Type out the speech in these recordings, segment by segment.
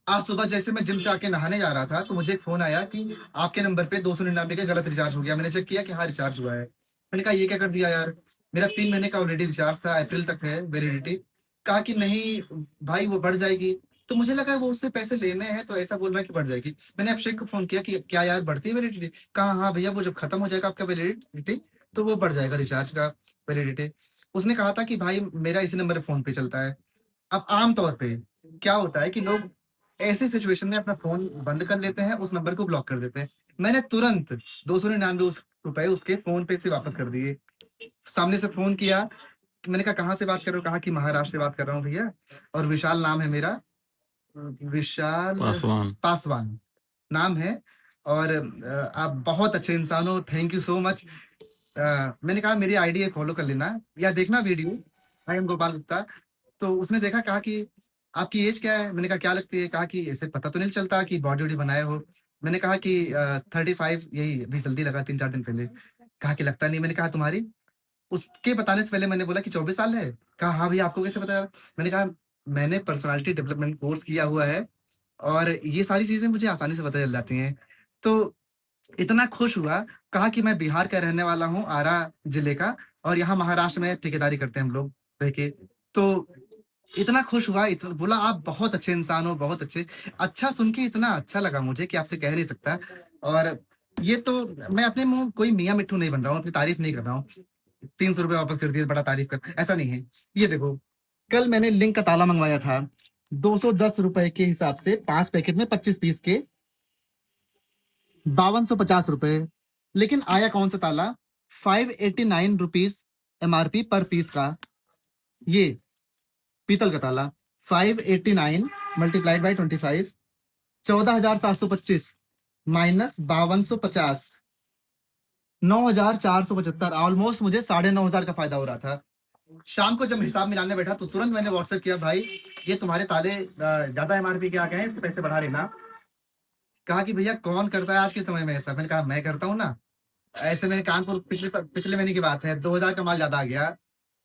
आज सुबह जैसे मैं जिम से आके नहाने जा रहा था, तो मुझे एक फ़ोन आया कि आपके नंबर पे 299 का गलत रिचार्ज हो गया। मैंने चेक किया कि हाँ, रिचार्ज हुआ है। मैंने कहा ये क्या कर दिया यार? मेरा 3 महीने का ऑलरेडी रिचार्ज था, अप्रैल तक है वैलिडिटी। कहा कि नहीं भाई वो बढ़ जाएगी। तो मुझे लगा वो उससे पैसे लेने हैं तो ऐसा बोल रहा है कि बढ़ जाएगी। मैंने अभिषेक को फ़ोन किया कि क्या यार बढ़ती है वैलिडिटी? कहा हाँ भैया वो जब खत्म हो जाएगा आपका वैलिडिटी तो वो बढ़ जाएगा रिचार्ज का वैलिडिटी। उसने कहा था कि भाई मेरा इसी नंबर पे फ़ोन पे चलता है। अब आम तौर पे क्या होता है कि लोग ऐसे सिचुएशन में अपना फ़ोन बंद कर लेते हैं, उस नंबर को ब्लॉक कर देते हैं। मैंने तुरंत 299 रुपए उसके फ़ोन पे से वापस कर दिए। सामने से फ़ोन किया, मैंने कहा कहाँ से बात कर रहे हो? कहा कि महाराष्ट्र से बात कर रहा हूँ भैया और विशाल नाम है मेरा। विशाल पासवान। पासवान नाम है और आप बहुत अच्छे इंसान हो, थैंक यू सो मच। मैंने कहा मेरी आईडी है फॉलो कर लेना या देखना video, I am Gopal Gupta. तो उसने देखा कहा कि आपकी एज क्या है? मैंने कहा क्या लगती है? कहा कि ऐसे पता तो नहीं चलता कि बॉडी-वॉडी बनाए हो। मैंने कहा कि 35 यही अभी जल्दी लगा 3-4 दिन पहले। कहा कि लगता नहीं। मैंने कहा तुम्हारी? उसके बताने से पहले मैंने बोला कि 24 साल है? कहा हाँ भैया आपको कैसे पता? मैंने कहा मैंने पर्सनैलिटी डेवलपमेंट कोर्स किया हुआ है और ये सारी चीज़ें मुझे आसानी से पता चल जाती हैं। तो इतना खुश हुआ, कहा कि मैं बिहार का रहने वाला हूँ, आरा जिले का और यहाँ महाराष्ट्र में ठेकेदारी करते हैं हम लोग रह के। तो इतना खुश हुआ, बोला आप बहुत अच्छे इंसान हो, बहुत अच्छे। अच्छा सुन के इतना अच्छा लगा मुझे कि आपसे कह नहीं सकता और ये तो मैं अपने मुँह कोई मियाँ मिट्ठू नहीं बन रहा हूँ, अपनी तारीफ़ नहीं कर रहा हूँ। ₹300 वापस कर दिए, बड़ा तारीफ़ कर ऐसा नहीं है। ये देखो, कल मैंने लिंक का ताला मँगवाया था, ₹210 के हिसाब से 5 पैकेट में 25 पीस के ₹5250 लेकिन आया कौन सा ताला? ₹589 एमआरपी पर पीस का, ये पीतल का ताला। 589 मल्टीप्लाइड बाय 25 14,725 माइनस 5250 9,475 ऑलमोस्ट मुझे 9,500 का फायदा हो रहा था। शाम को जब हिसाब मिलाने बैठा तो तुरंत मैंने व्हाट्सएप किया भाई ये तुम्हारे ताले ज्यादा एमआरपी के आ गए हैं, इसके पैसे बढ़ा लेना। कहा कि भैया कौन करता है आज के समय में ऐसा? मैंने कहा मैं करता हूँ ना। ऐसे में कानपुर पिछले महीने की बात है, 2000 का माल ज़्यादा आ गया।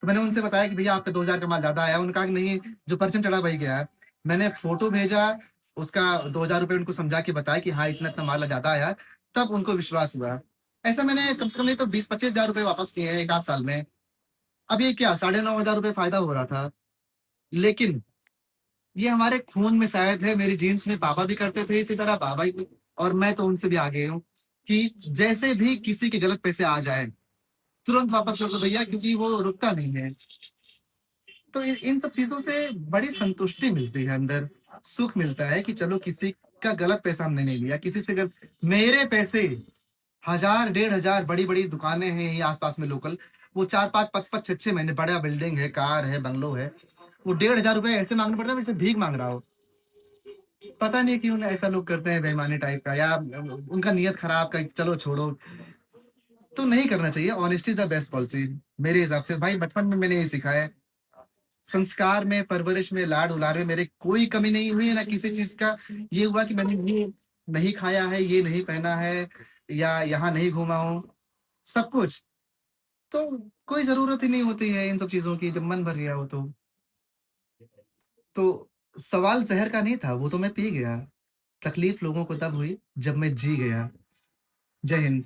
तो मैंने उनसे बताया कि भैया आपका 2000 का माल ज़्यादा आया। उन्होंने कहा कि नहीं, जो परसेंट चढ़ा वही गया है। मैंने फ़ोटो भेजा, उसका ₹2000 उनको समझा के बताया कि हाँ, इतना-इतना माल ज़्यादा आया, तब उनको विश्वास हुआ। ऐसा मैंने कम से कम नहीं तो 20-25 हज़ार रुपए वापस किए हैं 1 आध साल में। अब ये क्या ₹9,500 फ़ायदा हो रहा था। लेकिन ये हमारे खून में शायद है, मेरी जीन्स में पापा भी करते थे इसी तरह, बाबा भी और मैं तो उनसे भी आगे हूँ कि जैसे भी किसी के गलत पैसे आ जाएँ, तुरंत वापस कर दो भैया क्योंकि वो रुकता नहीं है। तो इन सब चीज़ों से बड़ी संतुष्टि मिलती है अंदर, सुख मिलता है कि चलो किसी का गलत पैसा हमने नहीं लिया, किसी से गल मेरे पैसे 1000 डेढ़ हज़ार बड़ी-बड़ी दुकानें हैं यहीं आस-पास में लोकल, वो 4-5 5-5 6-6 महीने बड़ा बिल्डिंग है, कार है, बंगलो है, वो ₹1,500 ऐसे माँगना पड़ता है जैसे भीख माँग रहा हो। पता नहीं क्यों ऐसा लोग करते हैं बेईमानी टाइप का या उनका नियत खराब का चलो छोड़ो, तो नहीं करना चाहिए। Honesty is the best policy मेरे हिसाब से। भाई बचपन में मैंने ये सीखा है। संस्कार में, परवरिश में, लाड-दुलार में मेरे कोई कमी नहीं हुई है, ना किसी चीज़ का ये हुआ कि मैंने ये नहीं खाया है, ये नहीं पहना है या यहाँ नहीं घूमा हूँ, सब कुछ। तो कोई ज़रूरत ही नहीं होती है इन सब चीज़ों की जब मन भर गया हो तो। तो सवाल ज़हर का नहीं था, वो तो मैं पी गया। तकलीफ लोगों को तब हुई जब मैं जी गया। जय हिंद।